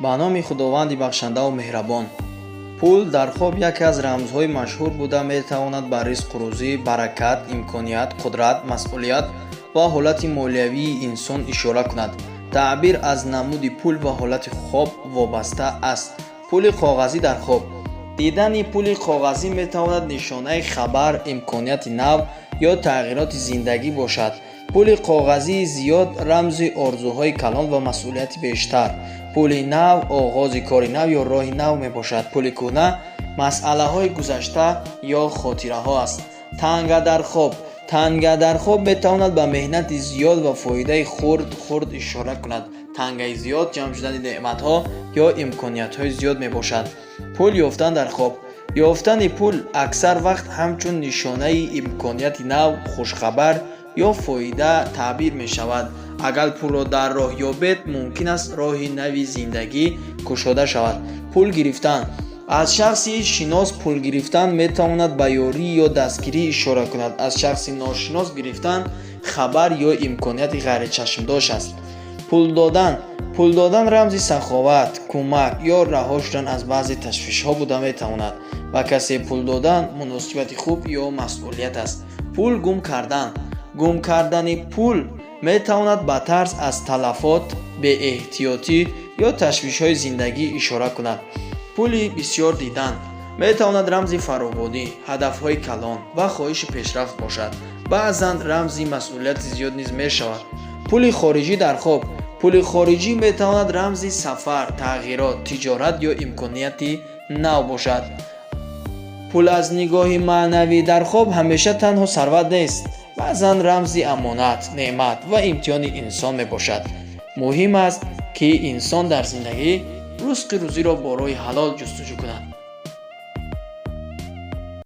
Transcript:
ба номи худованди бахшандаву меҳрабон. пул дар хоб яке аз рамзҳои машҳур буда метавонад ба ризқу рӯзӣ, баракат, имконият, қудрат, масъулият ва ҳолати молиявии инсон ишора кунад. таъбир аз намуди пул ва ҳолати хоб вобаста аст. пули коғазӣ дар хоб. дидани пули коғазӣ метавонад нишонаи хабар, имконияти нав ё тағйироти зиндагӣ бошад. пули коғазии зиёд рамзи орзуҳои калон ва масъулияти бештар. пули нав оғози кори нав ё роҳи нав мебошад. пули кӯҳна масъалаҳои гузашта ё хотираҳо аст. танга дар хоб. танга дар хоб метавонад ба меҳнати зиёд ва фоидаи хурд ишора кунад. тангаи зиёд ҷамъ шудани неъматҳо ё имкониятҳои зиёд мебошад. пул ёфтан дар хоб. ёфтани пул аксар вақт ҳамчун нишонаи имконияти нав, хушхабар ё фоида таъбир мешавад. агар пулро дар роҳ ёбед, мумкин аст роҳи нави зиндагӣ кушода шавад. пул гирифтан. аз шахси шинос пул гирифтан метавонад ба ёрӣ ё дастгирӣ ишора кунад. аз шахси ношинос гирифтан хабар ё имконияти ғайричашмдош аст. пул додан. пул додан рамзи саховат, кӯмак ё раҳо шудан аз баъзе ташвишҳо буда метавонад. ба касе пул додан муносибати хуб ё масъулият аст. пул гум кардан. гум кардани пул метавонад ба тарс аз талафот, беэҳтиётӣ ё ташвишҳои зиндагӣ ишора кунад. пули бисёр дидан метавонад рамзи фаровонӣ, ҳадафҳои калон ва хоҳиши пешрафт бошад. баъзан рамзи масъулияти зиёд низ мешавад. пули хориҷӣ дар хоб. пули хориҷӣ метавонад рамзи сафар, тағйирот, тиҷорат ё имконияти нав бошад. пул аз нигоҳи маънавӣ дар хоб ҳамеша танҳо сарват нест. баъзан рамзи амонат, неъмат ва имтиҳони инсон мебошад. муҳим аст ки инсон дар зиндагӣ ризқи рӯзиро бо роҳи ҳалол ҷустуҷӯ кунад.